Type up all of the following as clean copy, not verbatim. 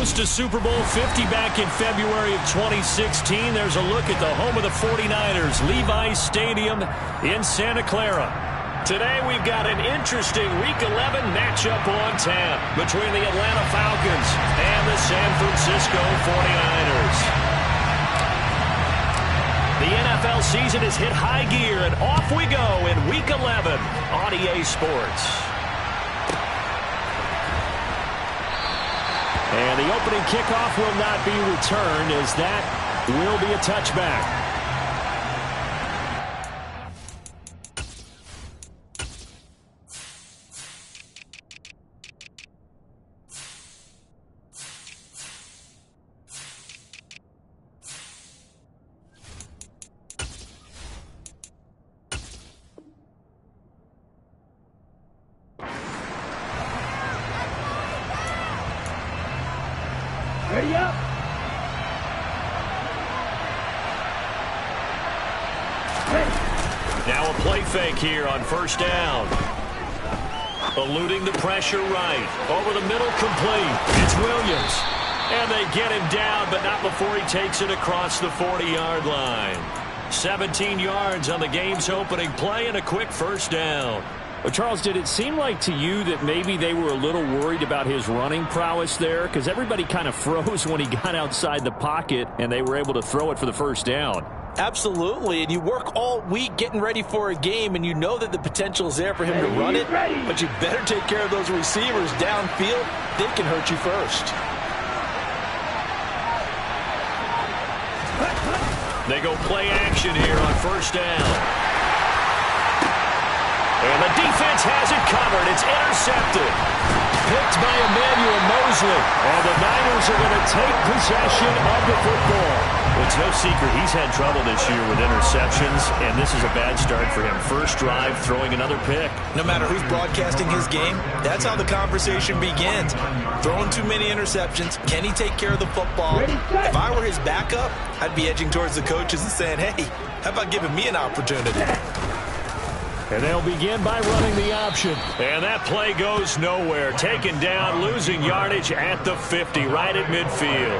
Host to Super Bowl 50 back in February of 2016. There's a look at the home of the 49ers, Levi's Stadium in Santa Clara. Today we've got an interesting Week 11 matchup on tap between the Atlanta Falcons and the San Francisco 49ers. The NFL season has hit high gear, and off we go in Week 11 on EA Sports. And the opening kickoff will not be returned, as that will be a touchback. Ready up. Ready. Now a play fake here on first down. Eluding the pressure right. Over the middle, complete. It's Williams. And they get him down, but not before he takes it across the 40-yard line. 17 yards on the game's opening play and a quick first down. Well, Charles, did it seem like to you that maybe they were a little worried about his running prowess there? Because everybody kind of froze when he got outside the pocket, and they were able to throw it for the first down. Absolutely, and you work all week getting ready for a game, and you know that the potential is there for him to run it, but you better take care of those receivers downfield. They can hurt you first. They go play action here on first down. And the defense has it covered. It's intercepted. Picked by Emmanuel Mosley. And the Niners are going to take possession of the football. Well, it's no secret he's had trouble this year with interceptions, and this is a bad start for him. First drive, throwing another pick. No matter who's broadcasting his game, that's how the conversation begins. Throwing too many interceptions. Can he take care of the football? If I were his backup, I'd be edging towards the coaches and saying, hey, how about giving me an opportunity? And they'll begin by running the option. And that play goes nowhere. Taken down, losing yardage at the 50, right at midfield.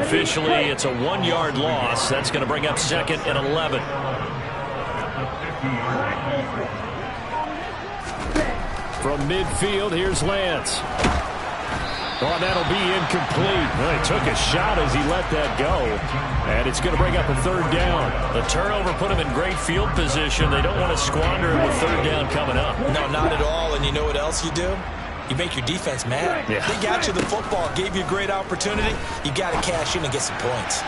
Officially, it's a 1-yard loss. That's going to bring up second and 11. From midfield, here's Lance. Oh, that'll be incomplete. Well, he took a shot as he let that go. And it's going to bring up a third down. The turnover put him in great field position. They don't want to squander it with third down coming up. No, not at all. And you know what else you do? You make your defense mad. Yeah. They got you the football, gave you a great opportunity. You got to cash in and get some points.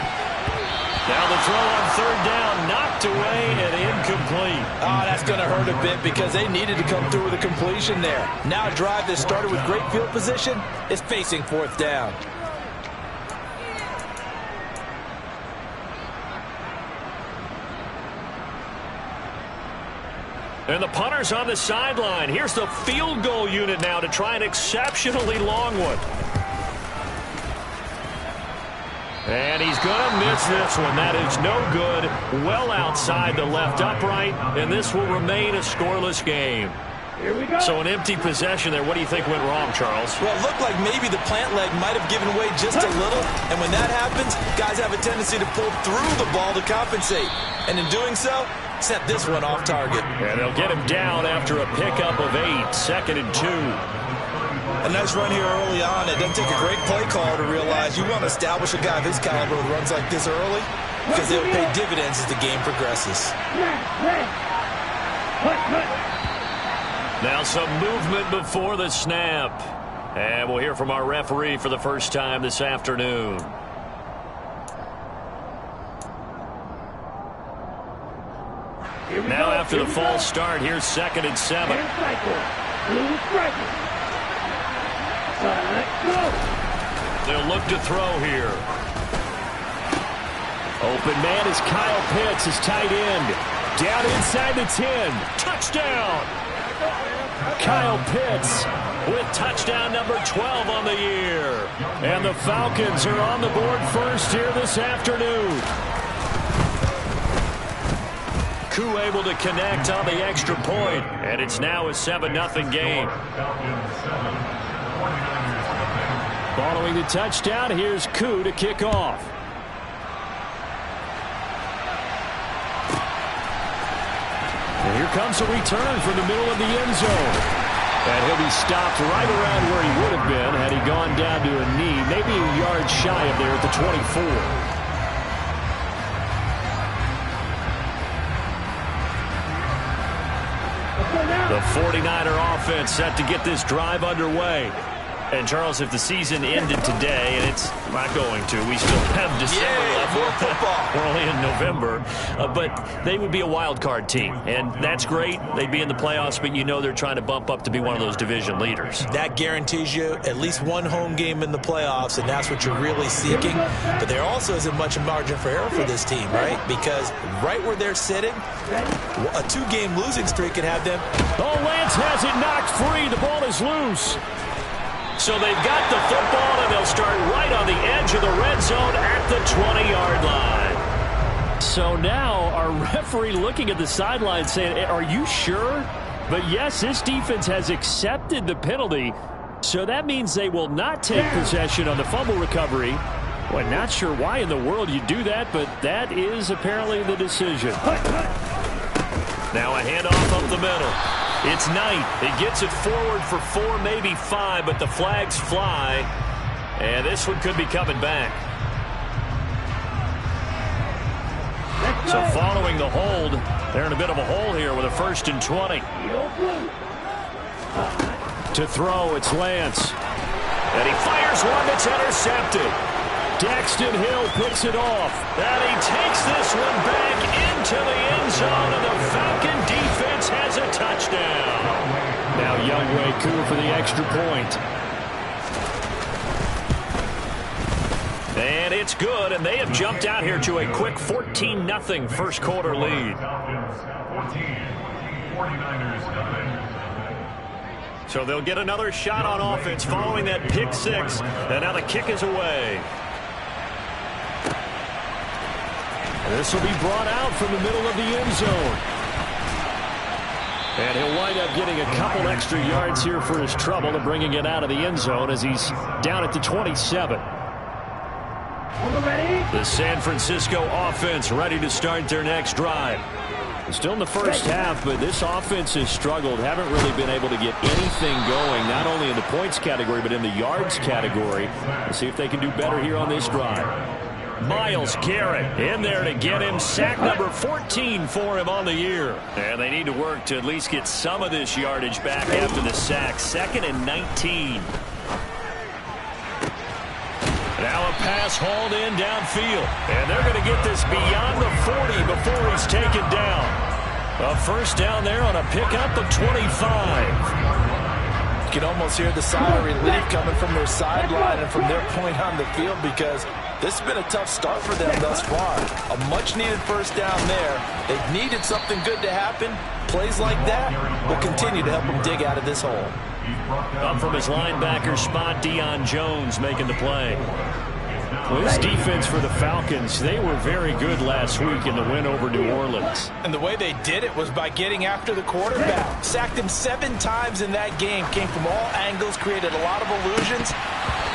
Now the throw on third down, knocked away and incomplete. Oh, that's going to hurt a bit because they needed to come through with a completion there. Now a drive that started with great field position is facing fourth down. And the punter's on the sideline. Here's the field goal unit now to try an exceptionally long one. And he's going to miss this one. That is no good. Well outside the left upright, and this will remain a scoreless game. Here we go. So an empty possession there. What do you think went wrong, Charles? Well, it looked like maybe the plant leg might have given way just a little, and when that happens, guys have a tendency to pull through the ball to compensate. And in doing so, set this one off target. And they'll get him down after a pickup of 8, second and 2. A nice run here early on. It doesn't take a great play caller to realize you want to establish a guy of his caliber with runs like this early because they'll pay dividends as the game progresses. Now some movement before the snap. And we'll hear from our referee for the first time this afternoon. Now after the false start, here's second and 7. They'll look to throw here. Open man is Kyle Pitts, his tight end. Down inside the 10. Touchdown! Kyle Pitts with touchdown number 12 on the year. And the Falcons are on the board first here this afternoon. Koo able to connect on the extra point, and it's now a 7-0 game. Following the touchdown, here's Koo to kick off. And here comes a return from the middle of the end zone. And he'll be stopped right around where he would have been had he gone down to a knee, maybe a yard shy of there at the 24. The 49er offense set to get this drive underway. And, Charles, if the season ended today, and it's not going to, we still have December left. More football. We're only in November. But they would be a wild card team. And that's great. They'd be in the playoffs, but you know they're trying to bump up to be one of those division leaders. That guarantees you at least one home game in the playoffs, and that's what you're really seeking. But there also isn't much margin for error for this team, right? Because right where they're sitting, a two-game losing streak could have them. Oh, Lance has it knocked free. The ball is loose. So they've got the football, and they'll start right on the edge of the red zone at the 20-yard line. So now our referee looking at the sideline saying, are you sure? But yes, this defense has accepted the penalty. So that means they will not take possession on the fumble recovery. Well, not sure why in the world you do that, but that is apparently the decision. Now a handoff up the middle. It's Knight. He gets it forward for 4, maybe 5, but the flags fly. And this one could be coming back. So following the hold, they're in a bit of a hole here with a 1st and 20. To throw, it's Lance. And he fires one that's intercepted. Daxton Hill picks it off. And he takes this one back into the end zone, and the Falcon defense has a touchdown. Now Younghoe Koo for the extra point. And it's good, and they have jumped out here to a quick 14-0 first quarter lead. So they'll get another shot on offense following that pick 6, and now the kick is away. This will be brought out from the middle of the end zone. And he'll wind up getting a couple extra yards here for his trouble and bringing it out of the end zone as he's down at the 27. The San Francisco offense ready to start their next drive. Still in the first half, but this offense has struggled. Haven't really been able to get anything going, not only in the points category, but in the yards category. Let's see if they can do better here on this drive. Myles Garrett in there to get him sack number 14 for him on the year. And they need to work to at least get some of this yardage back after the sack. 2nd and 19. Now a pass hauled in downfield. And they're going to get this beyond the 40 before he's taken down. A first down there on a pickup of 25. You can almost hear the sigh of relief coming from their sideline and from their point on the field, because this has been a tough start for them thus far. A much-needed first down there. They've needed something good to happen. Plays like that will continue to help them dig out of this hole. Up from his linebacker spot, Deion Jones making the play. Well, this defense for the Falcons, they were very good last week in the win over New Orleans. And the way they did it was by getting after the quarterback. Sacked him 7 times in that game. Came from all angles, created a lot of illusions,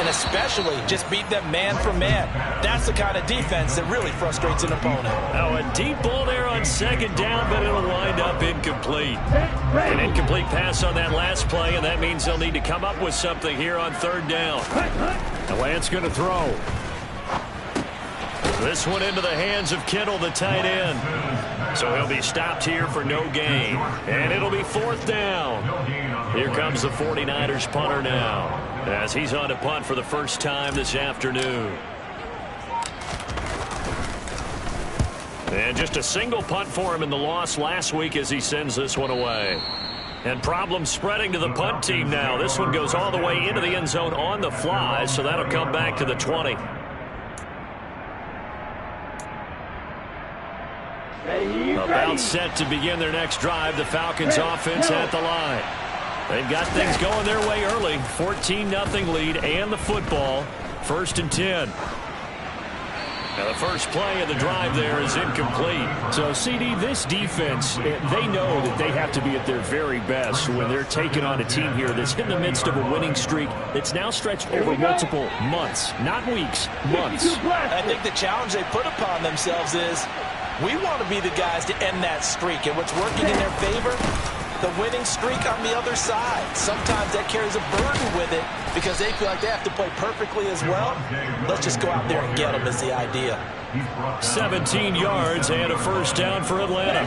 and especially just beat them man for man. That's the kind of defense that really frustrates an opponent. Now a deep ball there on 2nd down, but it'll wind up incomplete. An incomplete pass on that last play, and that means they'll need to come up with something here on 3rd down. The Lance going to throw. This one into the hands of Kittle, the tight end. So he'll be stopped here for no gain. And it'll be 4th down. Here comes the 49ers punter now, as he's on to punt for the first time this afternoon. And just a single punt for him in the loss last week as he sends this one away. And problems spreading to the punt team now. This one goes all the way into the end zone on the fly, so that'll come back to the 20. About set to begin their next drive. The Falcons offense at the line. They've got things going their way early. 14-0 lead and the football. 1st and 10. Now the first play of the drive there is incomplete. So, CD, this defense, they know that they have to be at their very best when they're taking on a team here that's in the midst of a winning streak that's now stretched over multiple months, not weeks, months. I think the challenge they put upon themselves is we want to be the guys to end that streak. And what's working in their favor? The winning streak on the other side. Sometimes that carries a burden with it because they feel like they have to play perfectly as well. Let's just go out there and get them is the idea. 17 yards and a first down for Atlanta.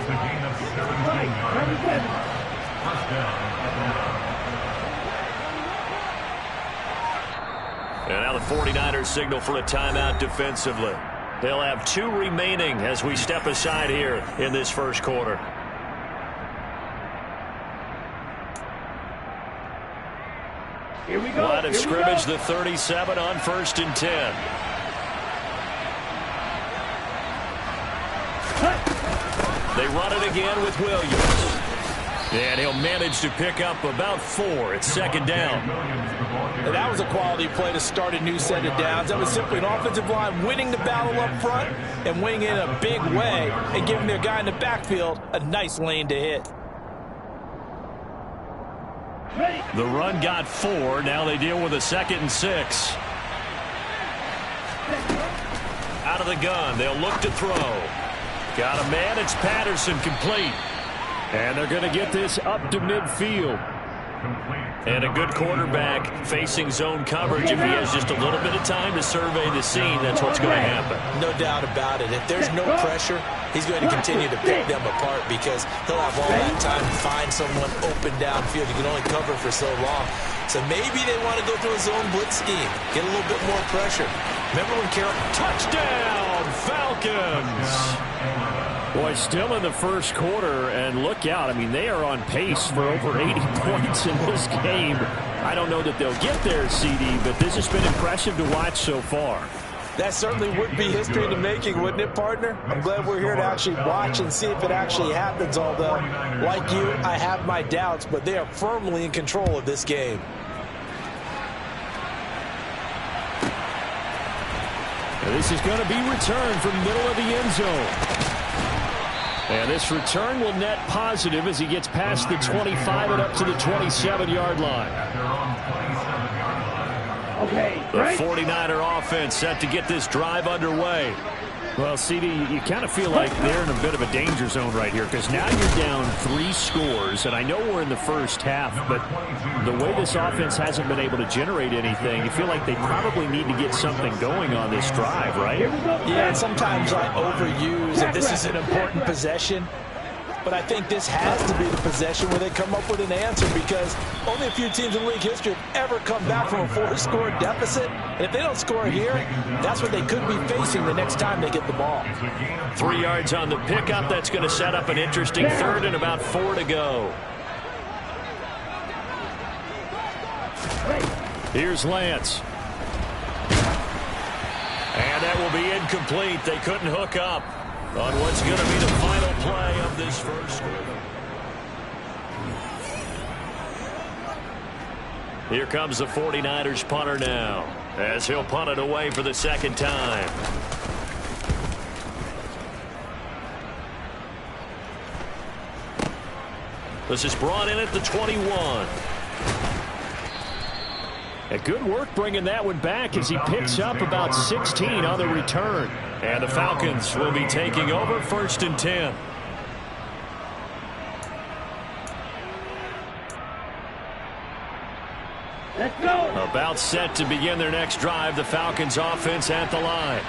And now the 49ers signal for a timeout defensively. They'll have 2 remaining as we step aside here in this first quarter. Here we go. Line of scrimmage, the 37 on 1st and 10. They run it again with Williams. And he'll manage to pick up about 4. It's 2nd down. And that was a quality play to start a new set of downs. That was simply an offensive line winning the battle up front and winning it in a big way and giving their guy in the backfield a nice lane to hit. The run got 4. Now they deal with a 2nd and 6. Out of the gun. They'll look to throw. Got a man. It's Patterson, complete. And they're going to get this up to midfield. And a good quarterback facing zone coverage. If he has just a little bit of time to survey the scene, that's what's going to happen. No doubt about it. If there's no pressure, he's going to continue to pick them apart because he'll have all that time to find someone open downfield. He can only cover for so long. So maybe they want to go through a zone blitz scheme, get a little bit more pressure. Remember when Carroll... Touchdown, Falcons! Boy, still in the first quarter, and look out. I mean, they are on pace for over 80 points in this game. I don't know that they'll get there, CD, but this has been impressive to watch so far. That certainly would be history in the making, wouldn't it, partner? I'm glad we're here to actually watch and see if it actually happens, although, like you, I have my doubts, but they are firmly in control of this game. And this is going to be returned from the middle of the end zone. And this return will net positive as he gets past the 25 and up to the 27-yard line. Okay, the 49er offense set to get this drive underway. Well, CD, you kind of feel like they're in a bit of a danger zone right here because now you're down 3 scores, and I know we're in the first half, but the way this offense hasn't been able to generate anything, you feel like they probably need to get something going on this drive, right? Yeah, and sometimes I overuse if this is an important possession. But I think this has to be the possession where they come up with an answer because only a few teams in league history have ever come back from a 4-score deficit. And if they don't score here, that's what they could be facing the next time they get the ball. 3 yards on the pickup. That's going to set up an interesting 3rd and about 4 to go. Here's Lance. And that will be incomplete. They couldn't hook up on what's going to be the final play of this first quarter. Here comes the 49ers punter now as he'll punt it away for the 2nd time. This is brought in at the 21. And good work bringing that one back as he picks up about 16 on the return. And the Falcons will be taking over 1st and 10. Let's go. About set to begin their next drive, the Falcons offense at the line.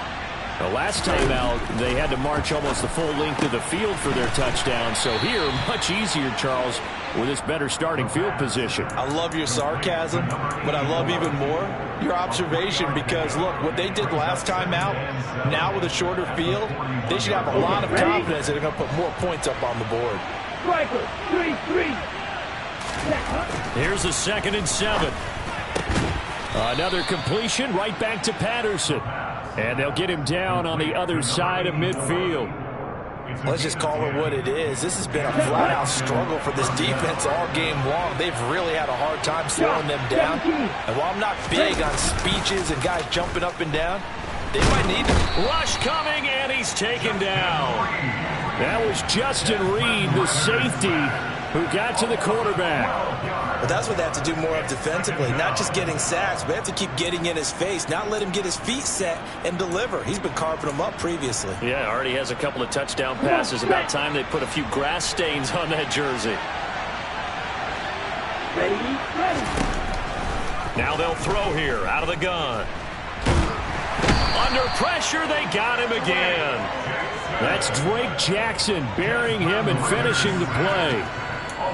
The last time out, they had to march almost the full length of the field for their touchdown. So here, much easier, Charles, with this better starting field position. I love your sarcasm, but I love even more your observation because, look, what they did last time out, now with a shorter field, they should have a lot of confidence that they're going to put more points up on the board. Striker, 3-3. Here's the 2nd and 7. Another completion right back to Patterson. And they'll get him down on the other side of midfield. Let's just call it what it is. This has been a flat-out struggle for this defense all game long. They've really had a hard time slowing them down. And while I'm not big on speeches and guys jumping up and down, They might need him. Rush coming, and he's taken down. That was Justin Reed, the safety, who got to the quarterback. But that's what they have to do more of defensively, not just getting sacks, but they have to keep getting in his face, not let him get his feet set and deliver. He's been carving them up previously. Yeah, already has a couple of touchdown passes. About time they put a few grass stains on that jersey. Now they'll throw here out of the gun. Under pressure, they got him again. That's Drake Jackson burying him and finishing the play.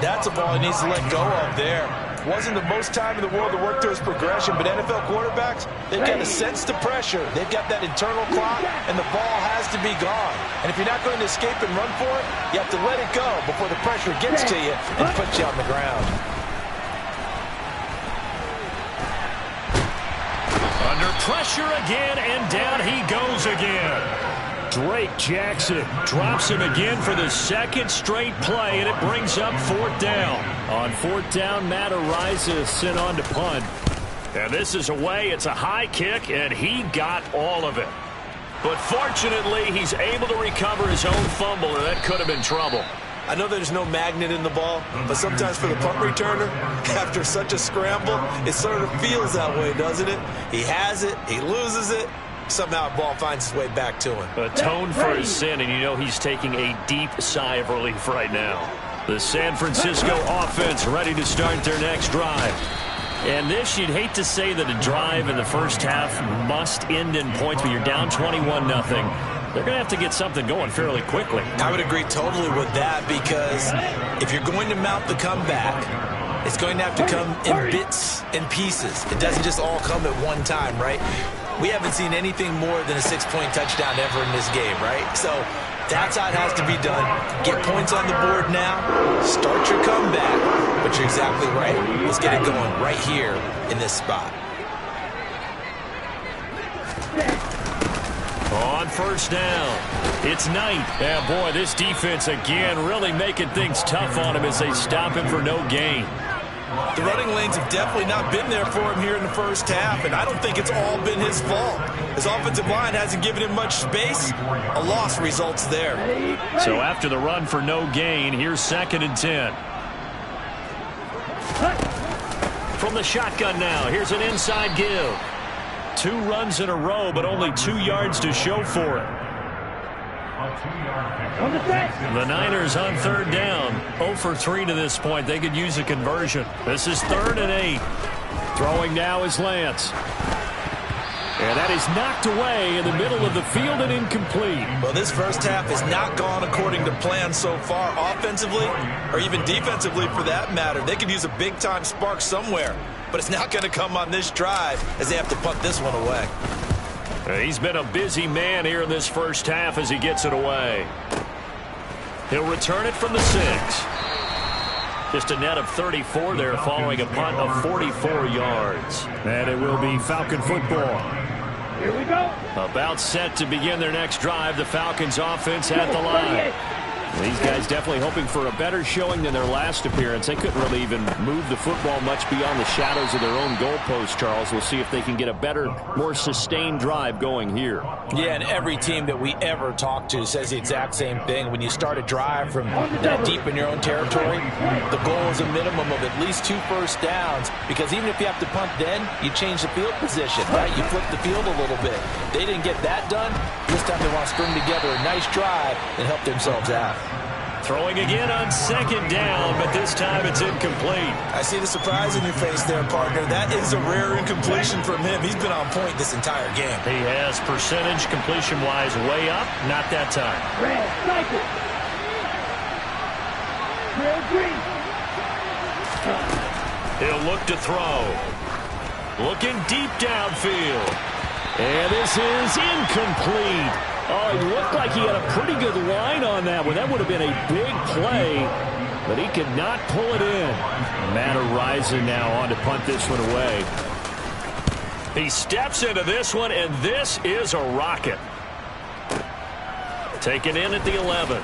That's a ball he needs to let go of there. Wasn't the most time in the world to work through his progression, but NFL quarterbacks, they've got to sense the pressure. They've got that internal clock, and the ball has to be gone. And if you're not going to escape and run for it, you have to let it go before the pressure gets to you and puts you on the ground. Under pressure again, and down he goes again. Drake Jackson drops him again for the second straight play, and it brings up fourth down. On fourth down, Matt Ariza sent on to punt. And this is away. It's a high kick, and he got all of it. But fortunately, he's able to recover his own fumble, or that could have been trouble. I know there's no magnet in the ball, but sometimes for the punt returner, after such a scramble, it sort of feels that way, doesn't it? He has it, he loses it, somehow the ball finds its way back to him. Atone for his sin, and you know he's taking a deep sigh of relief right now. The San Francisco offense ready to start their next drive. And this, you'd hate to say that a drive in the first half must end in points, but you're down 21-0. They're going to have to get something going fairly quickly. I would agree totally with that, because if you're going to mount the comeback, it's going to have to come in bits and pieces. It doesn't just all come at one time, right? We haven't seen anything more than a 6-point touchdown ever in this game, right? So that's how it has to be done. Get points on the board now. Start your comeback. But you're exactly right. Let's get it going right here in this spot. On first down, it's Knight. Yeah, boy, this defense again really making things tough on him as they stop him for no gain. The running lanes have definitely not been there for him here in the first half, and I don't think it's all been his fault. His offensive line hasn't given him much space. A loss results there. So after the run for no gain, here's 2nd and 10. From the shotgun now, here's an inside give. 2 runs in a row, but only 2 yards to show for it. The Niners on third down. 0 for 3 to this point. They could use a conversion. This is 3rd and 8. Throwing now is Lance. And that is knocked away in the middle of the field and incomplete. Well, this first half has not gone according to plan so far, offensively or even defensively for that matter. They could use a big-time spark somewhere, but it's not going to come on this drive as they have to punt this one away. He's been a busy man here in this first half as he gets it away. He'll return it from the 6. Just a net of 34 there following a punt of 44 yards. And it will be Falcon football. Here we go. About set to begin their next drive. The Falcons offense at the line. These guys definitely hoping for a better showing than their last appearance. They couldn't really even move the football much beyond the shadows of their own goalpost, Charles. We'll see if they can get a better, more sustained drive going here. Yeah, and every team that we ever talk to says the exact same thing. When you start a drive from that deep in your own territory, the goal is a minimum of at least 2 first downs, because even if you have to punt then, you change the field position, right? You flip the field a little bit. They didn't get that done. This time they want to string together a nice drive and help themselves out. Throwing again on 2nd down, but this time it's incomplete. I see the surprise in your face there, partner. That is a rare incompletion from him. He's been on point this entire game. He has percentage completion-wise way up. Not that time. Red, cycle. Red, green. He'll look to throw. Looking deep downfield. And this is incomplete. Oh, he looked like he had a pretty good line on that one. That would have been a big play, but he could not pull it in. Matt Ariza now on to punt this one away. He steps into this one, and this is a rocket. Taken in at the 11.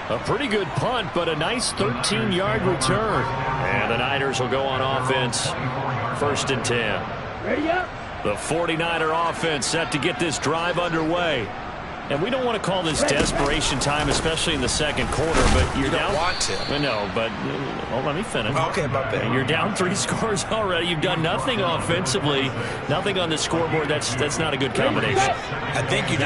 A pretty good punt, but a nice 13-yard return. And the Niners will go on offense. 1st and 10. Ready up. The 49er offense set to get this drive underway. And we don't want to call this desperation time, especially in the second quarter, but you're down. You don't want to. No, but well, let me finish. Okay, my bad. You're down 3 scores already. You've done nothing offensively, nothing on the scoreboard. That's not a good combination. I think you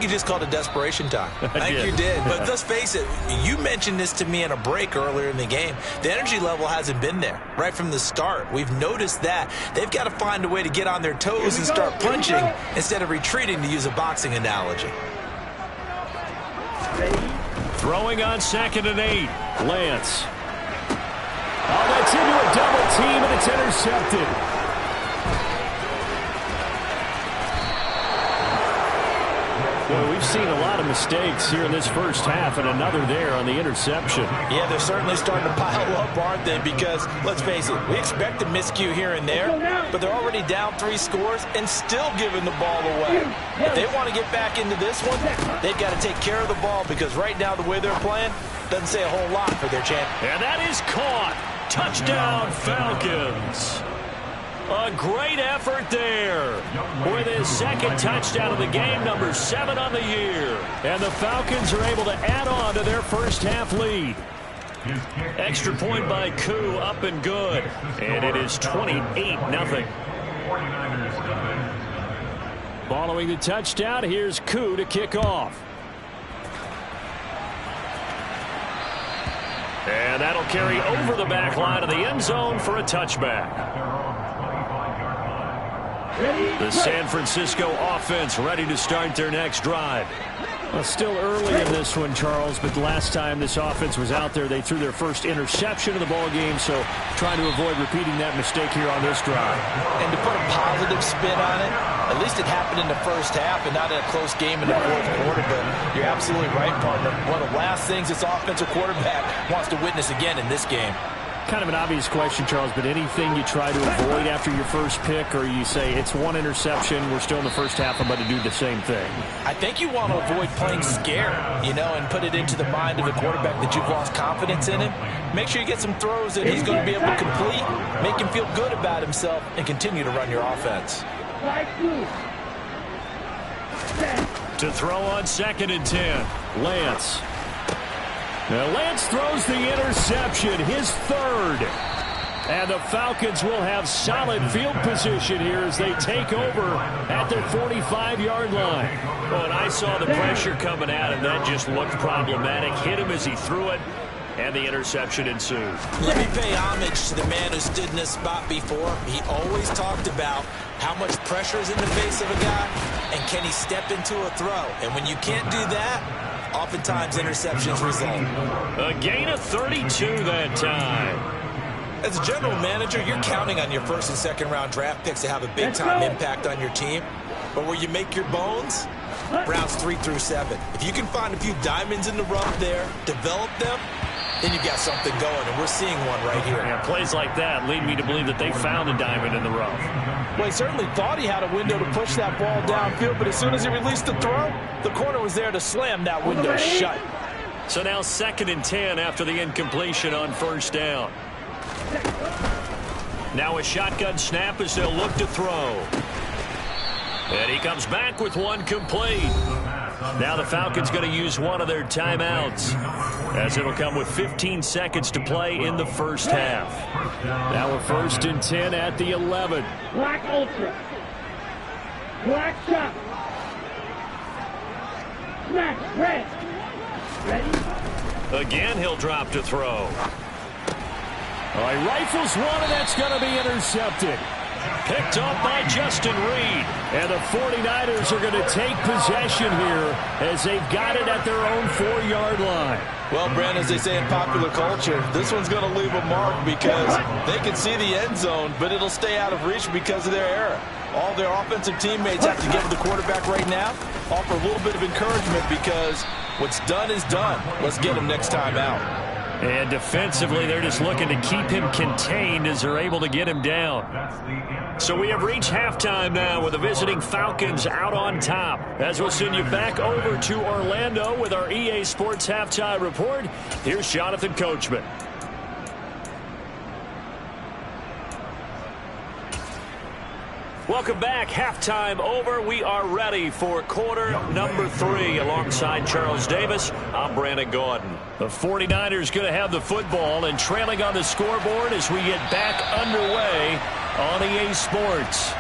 just called it desperation time. I think you did. But let's face it, you mentioned this to me in a break earlier in the game. The energy level hasn't been there right from the start. We've noticed that. They've got to find a way to get on their toes and start punching instead of retreating, to use a boxing analogy. Throwing on 2nd and 8. Lance. Oh, that's into a double team, and it's intercepted. Well, we've seen a lot of mistakes here in this first half, and another there on the interception. Yeah, they're certainly starting to pile up, aren't they? Because, let's face it, we expect a miscue here and there, but they're already down 3 scores and still giving the ball away. If they want to get back into this one, they've got to take care of the ball, because right now the way they're playing doesn't say a whole lot for their chance. And that is caught. Touchdown, Falcons. A great effort there with his 2nd touchdown of the game, number 7 on the year. And the Falcons are able to add on to their first half lead. Extra point by Koo, up and good. And it is 28-0. Following the touchdown, here's Koo to kick off. And that'll carry over the back line of the end zone for a touchback. The San Francisco offense ready to start their next drive. Well, still early in this one, Charles, but the last time this offense was out there, they threw their first interception of the ball game, so trying to avoid repeating that mistake here on this drive. And to put a positive spin on it, at least it happened in the first half and not in a close game in the fourth quarter, but you're absolutely right, partner. One of the last things this offensive quarterback wants to witness again in this game. Kind of an obvious question, Charles, but anything you try to avoid after your first pick, or you say it's one interception, we're still in the first half, I'm going to do the same thing? I think you want to avoid playing scared, and put it into the mind of the quarterback that you've lost confidence in him. Make sure you get some throws that he's going to be able to complete, make him feel good about himself, and continue to run your offense. To throw on 2nd and 10, Lance. Now Lance throws the interception, his 3rd. And the Falcons will have solid field position here as they take over at their 45-yard line. Oh, and I saw the pressure coming at him. That just looked problematic. Hit him as he threw it, and the interception ensued. Let me pay homage to the man who stood in this spot before. He always talked about how much pressure is in the face of a guy, and can he step into a throw. And when you can't do that, oftentimes interceptions result. A gain of 32 that time. As a general manager, you're counting on your 1st and 2nd round draft picks to have a big-time impact on your team. But where you make your bones, rounds 3 through 7. If you can find a few diamonds in the rough there, develop them, then you've got something going, and we're seeing one right here. Yeah, plays like that lead me to believe that they found a diamond in the rough. Well, he certainly thought he had a window to push that ball downfield, but as soon as he released the throw, the corner was there to slam that window shut. So now 2nd and 10 after the incompletion on 1st down. Now a shotgun snap as they'll look to throw. And he comes back with one complete. Now the Falcons going to use one of their timeouts, as it'll come with 15 seconds to play in the first half. Now a 1st and 10 at the 11. Black Ultra. Black Shot. Smash red. Ready? Again, he'll drop to throw. All right, rifles one, and that's going to be intercepted. Picked up by Justin Reed. And the 49ers are going to take possession here as they've got it at their own 4-yard line. Well, Brent, as they say in popular culture, this one's going to leave a mark because they can see the end zone, but it'll stay out of reach because of their error. All their offensive teammates have to give the quarterback right now, offer a little bit of encouragement because what's done is done. Let's get them next time out. And defensively, they're just looking to keep him contained as they're able to get him down. So we have reached halftime now with the visiting Falcons out on top. As we'll send you back over to Orlando with our EA Sports Halftime Report, here's Jonathan Coachman. Welcome back. Halftime over. We are ready for quarter number 3. Alongside Charles Davis, I'm Brandon Gordon. The 49ers going to have the football and trailing on the scoreboard as we get back underway on EA Sports.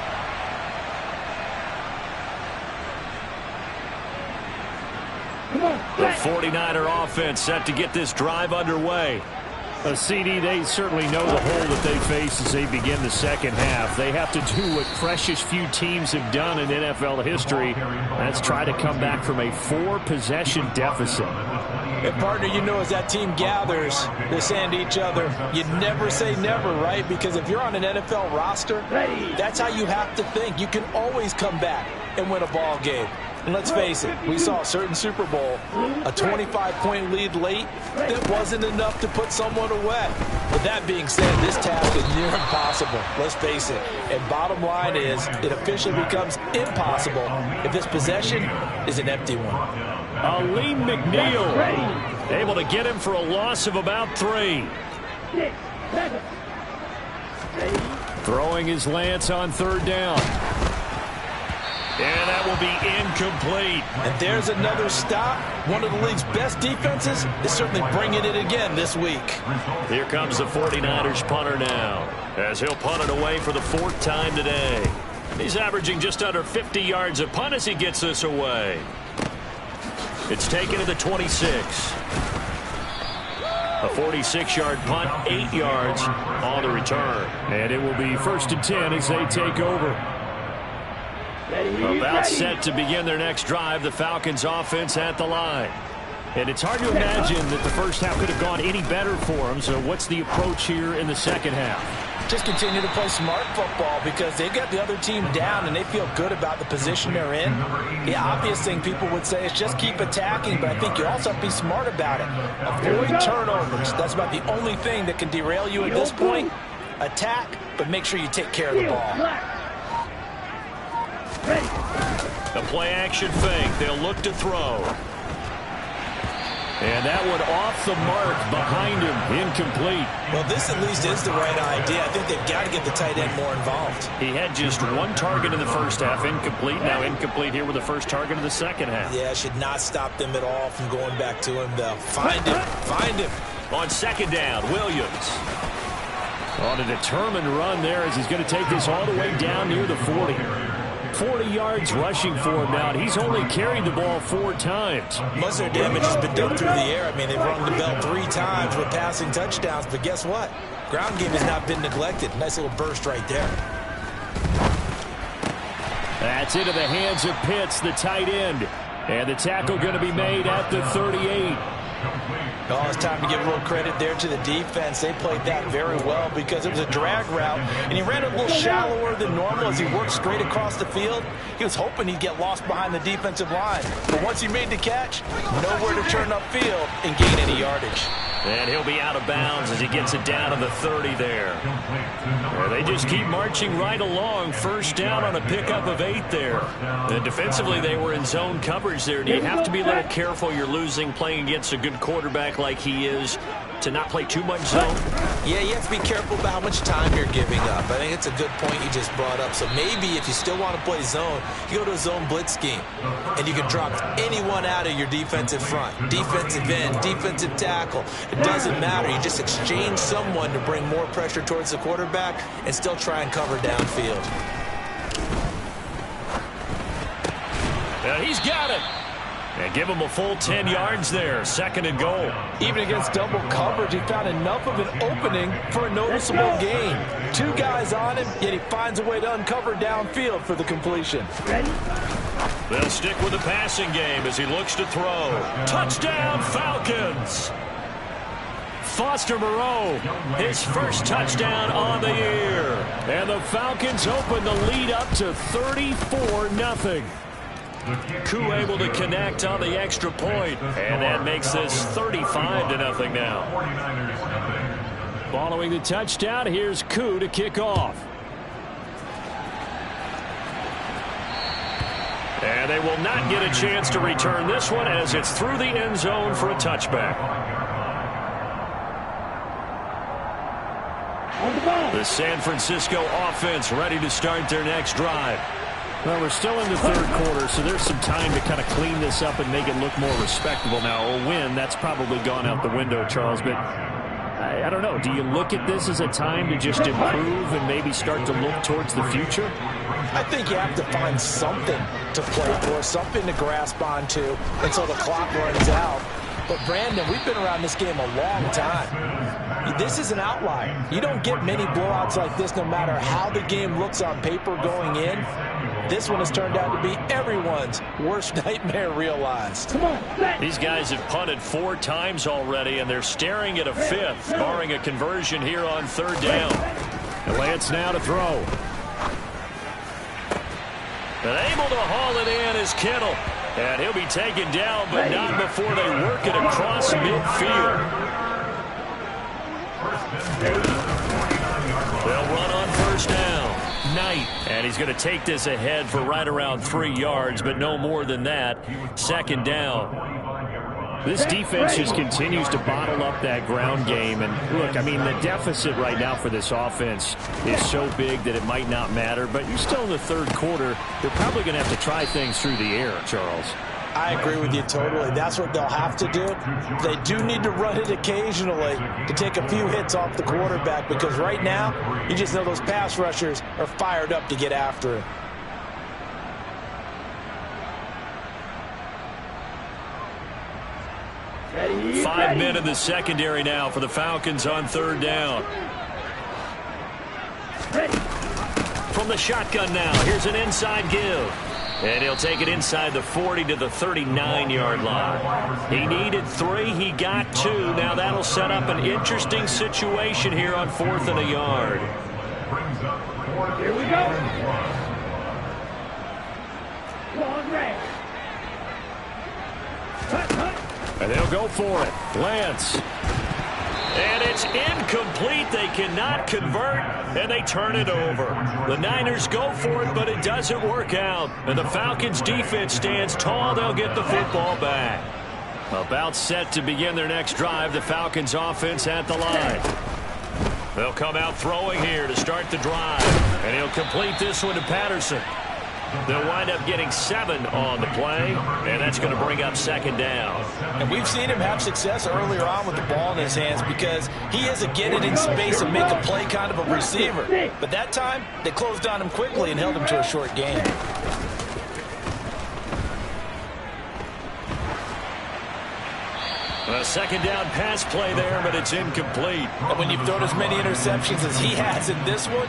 The 49er offense set to get this drive underway. A CD, they certainly know the hole that they face as they begin the second half. They have to do what precious few teams have done in NFL history. That's try to come back from a 4-possession deficit. And partner, you know, as that team gathers, they're saying to each other, you never say never, right? Because if you're on an NFL roster, that's how you have to think. You can always come back and win a ball game. And let's face it, we saw a certain Super Bowl, a 25-point lead late that wasn't enough to put someone away. But that being said, this task is near impossible. Let's face it. And bottom line is, it officially becomes impossible if this possession is an empty one. Aleem McNeil able to get him for a loss of about 3. Throwing his Lance on 3rd down. And that will be incomplete. And there's another stop. One of the league's best defenses is certainly bringing it again this week. Here comes the 49ers punter now, as he'll punt it away for the 4th time today. He's averaging just under 50 yards a punt as he gets this away. It's taken to the 26. A 46-yard punt, 8 yards on the return. And it will be 1st and 10 as they take over. About set to begin their next drive, the Falcons offense at the line. And it's hard to imagine that the first half could have gone any better for them. So what's the approach here in the second half? Just continue to play smart football because they've got the other team down and they feel good about the position they're in. The obvious thing people would say is just keep attacking, but I think you also have to be smart about it. Avoid turnovers. That's about the only thing that can derail you at this point. Attack, but make sure you take care of the ball. The play-action fake. They'll look to throw. And that one off the mark behind him. Incomplete. Well, this at least is the right idea. I think they've got to get the tight end more involved. He had just 1 target in the first half. Incomplete. Now incomplete here with the first target of the second half. Yeah, should not stop them at all from going back to him, though. Find him. Find him. On 2nd down, Williams. On a determined run there as he's going to take this all the way down near the 40. 40 yards rushing for him now. He's only carried the ball 4 times. Most of their damage has been done through the air. I mean, they've rung the bell 3 times with passing touchdowns, but guess what? Ground game has not been neglected. Nice little burst right there. That's into the hands of Pitts, the tight end. And the tackle going to be made at the 38. Oh, it's time to give a little credit there to the defense. They played that very well because it was a drag route, and he ran a little shallower than normal as he worked straight across the field. He was hoping he'd get lost behind the defensive line. But once he made the catch, nowhere to turn upfield and gain any yardage. And he'll be out of bounds as he gets it down to the 30 there. They just keep marching right along. First down on a pickup of 8 there. And defensively, they were in zone coverage there. Do you have to be a little careful? You're losing playing against a good quarterback like he is to not play too much zone? Yeah, you have to be careful about how much time you're giving up. I think it's a good point you just brought up. So maybe if you still want to play zone, you go to a zone blitz scheme. And you can drop anyone out of your defensive front. Defensive end, defensive tackle. It doesn't matter. You just exchange someone to bring more pressure towards the quarterback and still try and cover downfield. He's got it. And give him a full 10 yards there. 2nd and goal. Even against double coverage, he found enough of an opening for a noticeable gain. 2 guys on him, yet he finds a way to uncover downfield for the completion. They'll stick with the passing game as he looks to throw. Touchdown, Falcons! Foster Moreau, his first touchdown on the year. And the Falcons open the lead up to 34-0. Koo able to connect on the extra point, and that makes this 35-0 now. Following the touchdown, here's Koo to kick off. And they will not get a chance to return this one as it's through the end zone for a touchback. On the ball. The San Francisco offense ready to start their next drive. Well, we're still in the third quarter, so there's some time to kind of clean this up and make it look more respectable. Now, a win, that's probably gone out the window, Charles, but I don't know. Do you look at this as a time to just improve and maybe start to look towards the future? I think you have to find something to play for, something to grasp onto until the clock runs out. But, Brandon, we've been around this game a long time. This is an outlier. You don't get many blowouts like this no matter how the game looks on paper going in. This one has turned out to be everyone's worst nightmare realized. Come on, These guys have punted 4 times already, and they're staring at a 5th, barring a conversion here on 3rd down. And Lance now to throw. And able to haul it in is Kittle. And he'll be taken down, but not before they work it across midfield. They'll run on 1st down. Knight. And he's going to take this ahead for right around 3 yards, but no more than that. 2nd down. This defense just continues to bottle up that ground game. And look, I mean, the deficit right now for this offense is so big that it might not matter. But you're still in the 3rd quarter. They're probably going to have to try things through the air, Charles. I agree with you totally. That's what they'll have to do. They do need to run it occasionally to take a few hits off the quarterback, because right now, you just know those pass rushers are fired up to get after him. ready. 5 men in the secondary now for the Falcons on 3rd down. Ready. From the shotgun now, here's an inside give. And he'll take it inside the 40 to the 39-yard line. He needed 3. He got 2. Now that'll set up an interesting situation here on 4th and a yard. Here we go. Long range. And they'll go for it. Lance. And it's incomplete. They cannot convert, and they turn it over. The Niners go for it, but it doesn't work out. And the Falcons' defense stands tall. They'll get the football back. About set to begin their next drive. The Falcons' offense at the line. They'll come out throwing here to start the drive. And he'll complete this one to Patterson. They'll wind up getting 7 on the play, and that's going to bring up 2nd down. And we've seen him have success earlier on with the ball in his hands because he is a get it in space and make a play kind of a receiver. But that time, they closed on him quickly and held him to a short gain. A 2nd down pass play there, but it's incomplete. And when you've thrown as many interceptions as he has in this one,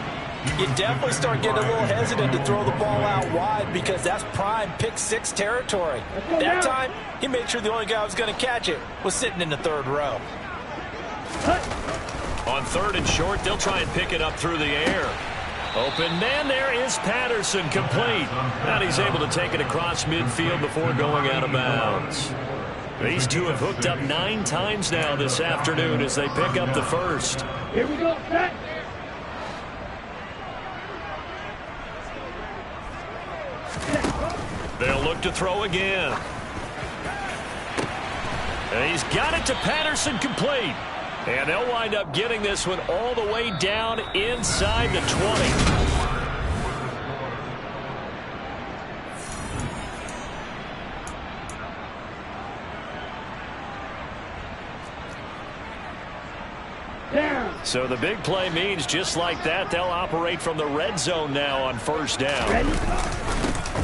you definitely start getting a little hesitant to throw the ball out wide because that's prime pick 6 territory. That time, he made sure the only guy who was going to catch it was sitting in the 3rd row. On 3rd and short, they'll try and pick it up through the air. Open man, there is Patterson, complete. And he's able to take it across midfield before going out of bounds. These two have hooked up 9 times now this afternoon as they pick up the 1st. Here we go. Set. They'll look to throw again. And he's got it to Patterson, complete. And they'll wind up getting this one all the way down inside the 20. So the big play means just like that, they'll operate from the red zone now on 1st down. Ready.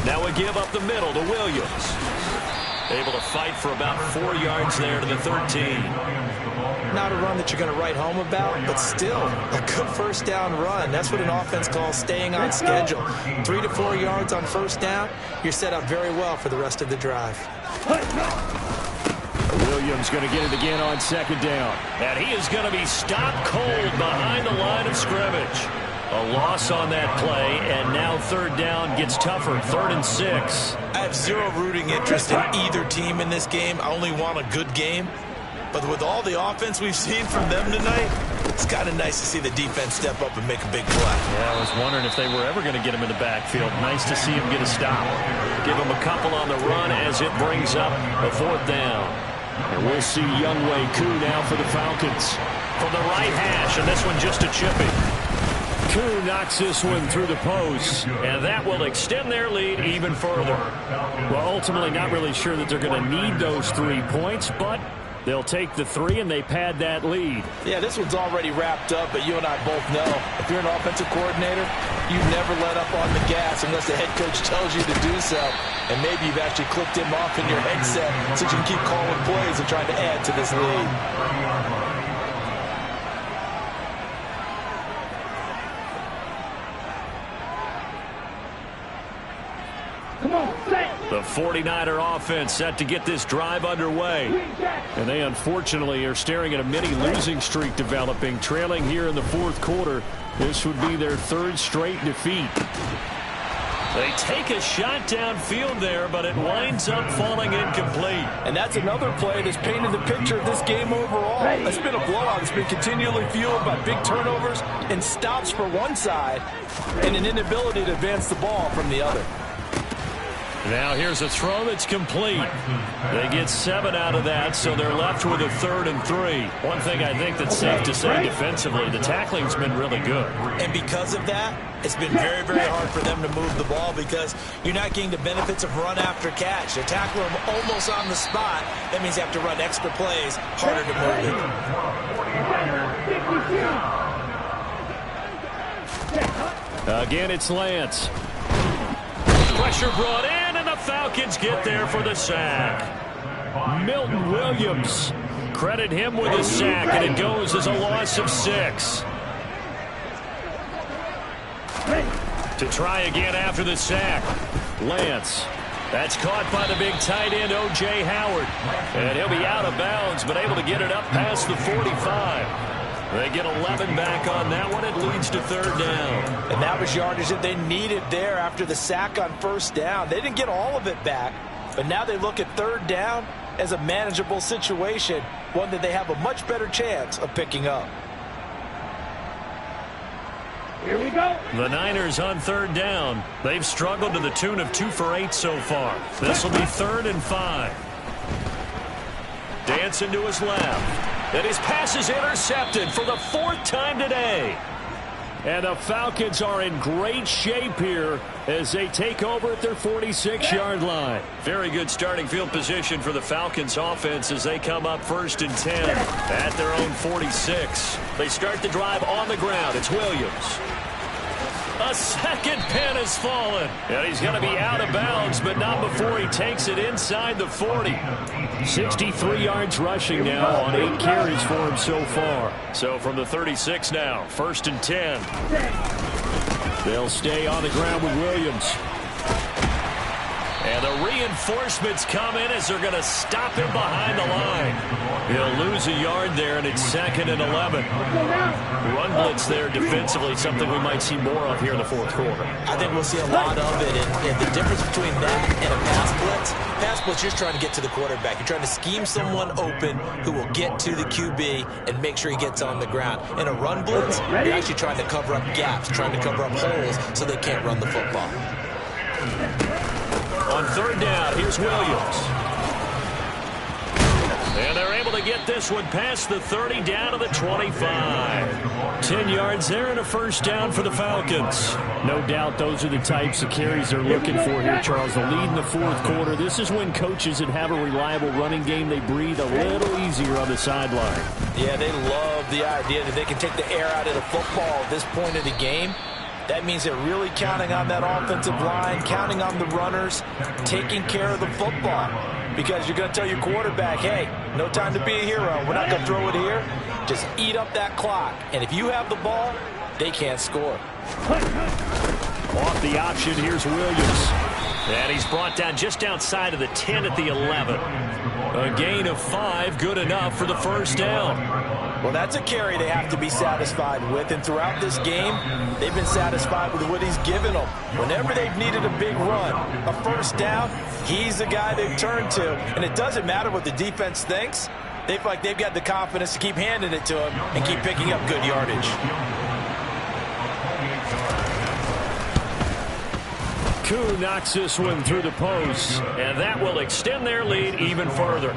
Now we give up the middle to Williams. Able to fight for about 4 yards there to the 13. Not a run that you're going to write home about, but still a good 1st down run. That's what an offense calls staying on schedule. 3 to 4 yards on 1st down, you're set up very well for the rest of the drive. Williams going to get it again on 2nd down. And he is going to be stopped cold behind the line of scrimmage. A loss on that play, and now 3rd down gets tougher. 3rd and 6. I have zero rooting interest in either team in this game. I only want a good game. But with all the offense we've seen from them tonight, it's kind of nice to see the defense step up and make a big play. Yeah, I was wondering if they were ever going to get him in the backfield. Nice to see him get a stop. Give him a couple on the run as it brings up a 4th down. And we'll see Younghoe Koo now for the Falcons. from the right hash, and this one just a chippy. Koo knocks this one through the post, and that will extend their lead even further. Well, ultimately not really sure that they're going to need those 3 points, but they'll take the 3 and they pad that lead. Yeah, this one's already wrapped up, but you and I both know if you're an offensive coordinator, you never let up on the gas unless the head coach tells you to do so. And maybe you've actually clicked him off in your headset so you can keep calling plays and trying to add to this lead. The 49er offense set to get this drive underway. And they unfortunately are staring at a mini losing streak developing, trailing here in the 4th quarter. This would be their 3rd straight defeat. They take a shot downfield there, but it winds up falling incomplete. And that's another play that's painted the picture of this game overall. It's been a blowout. It's been continually fueled by big turnovers and stops for one side and an inability to advance the ball from the other. Now here's a throw that's complete. They get 7 out of that, so they're left with a 3rd and 3. One thing I think that's safe to say defensively, the tackling's been really good. And because of that, it's been very, very hard for them to move the ball because you're not getting the benefits of run after catch. They tackle them almost on the spot. That means you have to run extra plays, harder to move it. Again, it's Lance. Pressure brought in, and the Falcons get there for the sack. Milton Williams. Credit him with a sack, and it goes as a loss of 6. To try again after the sack. Lance. That's caught by the big tight end, O.J. Howard. And he'll be out of bounds, but able to get it up past the 45. They get 11 back on that one. It leads to 3rd down. And that was yardage that they needed there after the sack on 1st down. They didn't get all of it back, but now they look at 3rd down as a manageable situation, one that they have a much better chance of picking up. Here we go. The Niners on 3rd down. They've struggled to the tune of 2 for 8 so far. This will be 3rd and 5. Dancing to his left. And his pass is intercepted for the 4th time today. And the Falcons are in great shape here as they take over at their 46-yard line. Very good starting field position for the Falcons offense as they come up 1st and 10 at their own 46. They start the drive on the ground. It's Williams. A second pin has fallen. And he's going to be out of bounds, but not before he takes it inside the 40. 63 yards rushing now on 8 carries for him so far. So from the 36 now, 1st and 10. They'll stay on the ground with Williams. And the reinforcements come in as they're going to stop him behind the line. He'll lose a yard there, and it's 2nd and 11. Run blitz there defensively, something we might see more of here in the 4th quarter. I think we'll see a lot of it, and the difference between that and a pass blitz, you're trying to get to the quarterback. You're trying to scheme someone open who will get to the QB and make sure he gets on the ground. In a run blitz, you're actually trying to cover up gaps, trying to cover up holes so they can't run the football. On 3rd down, here's Williams. And they're able to get this one past the 30 down to the 25. 10 yards there and a 1st down for the Falcons. No doubt those are the types of carries they're looking for here, Charles. The lead in the 4th quarter. This is when coaches that have a reliable running game, they breathe a little easier on the sideline. Yeah, they love the idea that they can take the air out of the football at this point of the game. That means they're really counting on that offensive line, counting on the runners, taking care of the football. Because you're going to tell your quarterback, hey, no time to be a hero. We're not going to throw it here. Just eat up that clock. And if you have the ball, they can't score. Off the option, here's Williams. And he's brought down just outside of the 10 at the 11. A gain of 5, good enough for the 1st down. Well, that's a carry they have to be satisfied with. And throughout this game, they've been satisfied with what he's given them. Whenever they've needed a big run, a 1st down, he's the guy they've turned to. And it doesn't matter what the defense thinks. They feel like they've got the confidence to keep handing it to him and keep picking up good yardage. Koo knocks this one through the post. And that will extend their lead even further.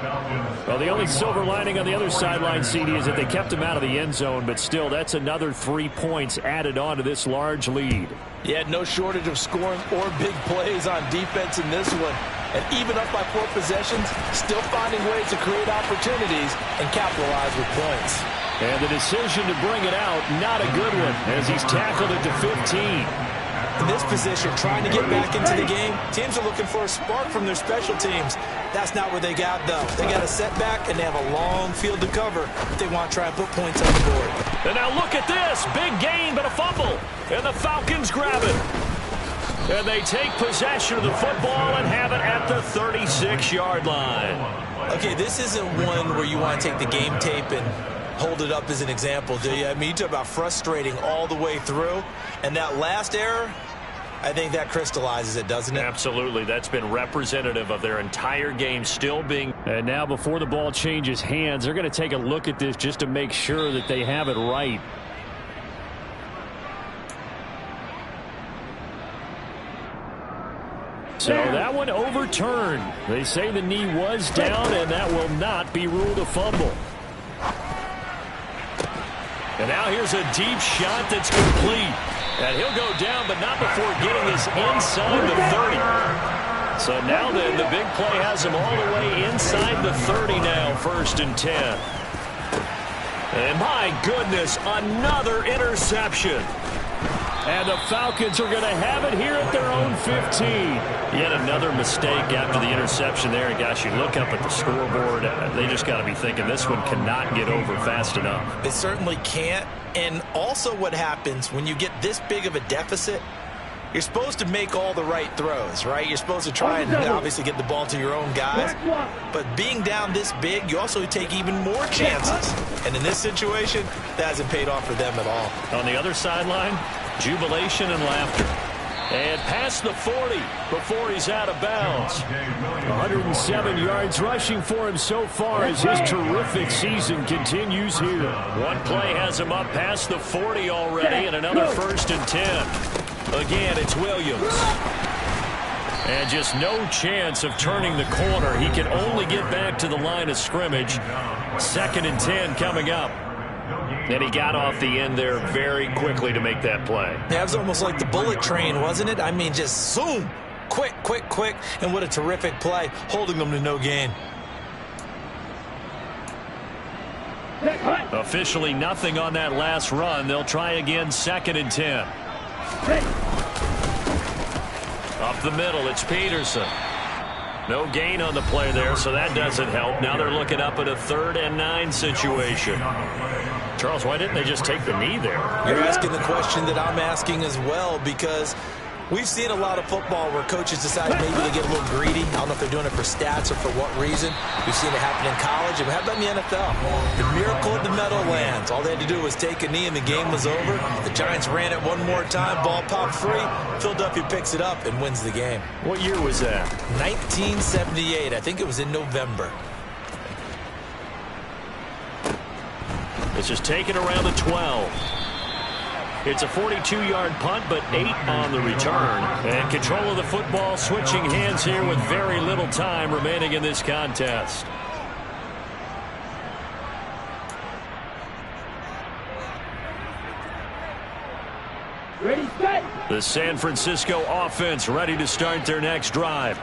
Well, the only silver lining on the other sideline, CD, is that they kept him out of the end zone, but still, that's another 3 points added on to this large lead. Yeah, no shortage of scoring or big plays on defense in this one. And even up by 4 possessions, still finding ways to create opportunities and capitalize with points. And the decision to bring it out, not a good one, as he's tackled it to 15. In this position, trying to get back into the game, teams are looking for a spark from their special teams. That's not what they got, though. They got a setback, and they have a long field to cover if they want to try and put points on the board. And now look at this. Big gain, but a fumble. And the Falcons grab it. And they take possession of the football and have it at the 36-yard line. Okay, this isn't one where you want to take the game tape and hold it up as an example, do you? I mean, you talk about frustrating all the way through. And that last error, I think that crystallizes it, doesn't it? Absolutely. That's been representative of their entire game still being. And now before the ball changes hands, they're going to take a look at this just to make sure that they have it right. So that one overturned. They say the knee was down, and that will not be ruled a fumble. And now here's a deep shot that's complete. And he'll go down, but not before getting this inside the 30. So now then, the big play has him all the way inside the 30 now, 1st and 10. And my goodness, another interception. And the Falcons are going to have it here at their own 15. Yet another mistake after the interception there. And gosh, you look up at the scoreboard, they just got to be thinking this one cannot get over fast enough. It certainly can't. And also what happens when you get this big of a deficit, you're supposed to make all the right throws, right? You're supposed to try and obviously get the ball to your own guys. But being down this big, you also take even more chances. And in this situation, that hasn't paid off for them at all. On the other sideline, jubilation and laughter. And past the 40 before he's out of bounds. 107 yards rushing for him so far as his terrific season continues here. One play has him up past the 40 already, and another 1st and 10. Again, it's Williams. And just no chance of turning the corner. He can only get back to the line of scrimmage. 2nd and 10 coming up. And he got off the end there very quickly to make that play. That was almost like the bullet train, wasn't it? I mean, just zoom. Quick, quick, quick. And what a terrific play, holding them to no gain. Officially nothing on that last run. They'll try again, 2nd and 10. Up the middle, it's Peterson. No gain on the play there, so that doesn't help. Now they're looking up at a 3rd and 9 situation. Charles, why didn't they just take the knee there? You're asking the question that I'm asking as well, because we've seen a lot of football where coaches decide maybe they get a little greedy. I don't know if they're doing it for stats or for what reason. We've seen it happen in college, and how about in the NFL? The miracle at the Meadowlands. All they had to do was take a knee, and the game was over. The Giants ran it one more time. Ball popped free. Philadelphia picks it up and wins the game. What year was that? 1978. I think it was in November. It's just taken around the 12. It's a 42-yard punt, but 8 on the return. And control of the football switching hands here with very little time remaining in this contest. Ready, set. The San Francisco offense ready to start their next drive.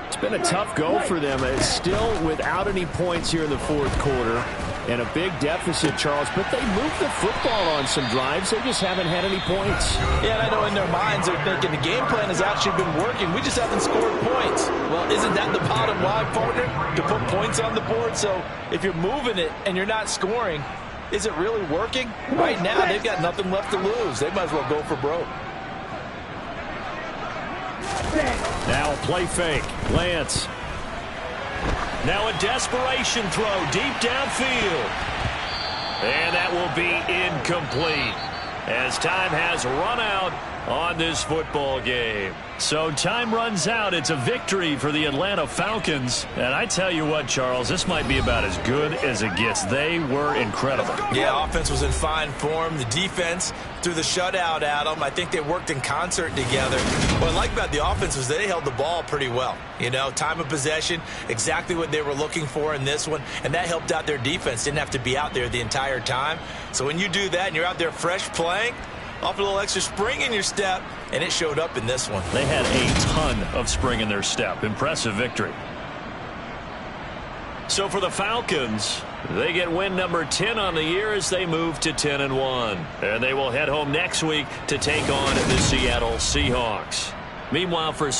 It's been a tough go for them. It's still without any points here in the 4th quarter. And a big deficit, Charles, but they moved the football on some drives. They just haven't had any points. Yeah, and I know in their minds they're thinking the game plan has actually been working. We just haven't scored points. Well, isn't that the bottom line, partner? To put points on the board? So if you're moving it and you're not scoring, is it really working? Right now, they've got nothing left to lose. They might as well go for broke. Now a play fake. Lance. Now a desperation throw deep downfield. And that will be incomplete. As time has run out, on this football game. So time runs out. It's a victory for the Atlanta Falcons. And I tell you what, Charles, this might be about as good as it gets. They were incredible. Yeah, offense was in fine form. The defense threw the shutout at them. I think they worked in concert together. What I like about the offense was they held the ball pretty well. You know, time of possession, exactly what they were looking for in this one. And that helped out their defense. Didn't have to be out there the entire time. So when you do that and you're out there fresh playing, off a little extra spring in your step, and it showed up in this one. They had a ton of spring in their step. Impressive victory. So for the Falcons, they get win number 10 on the year as they move to 10-1. And they will head home next week to take on the Seattle Seahawks. Meanwhile, for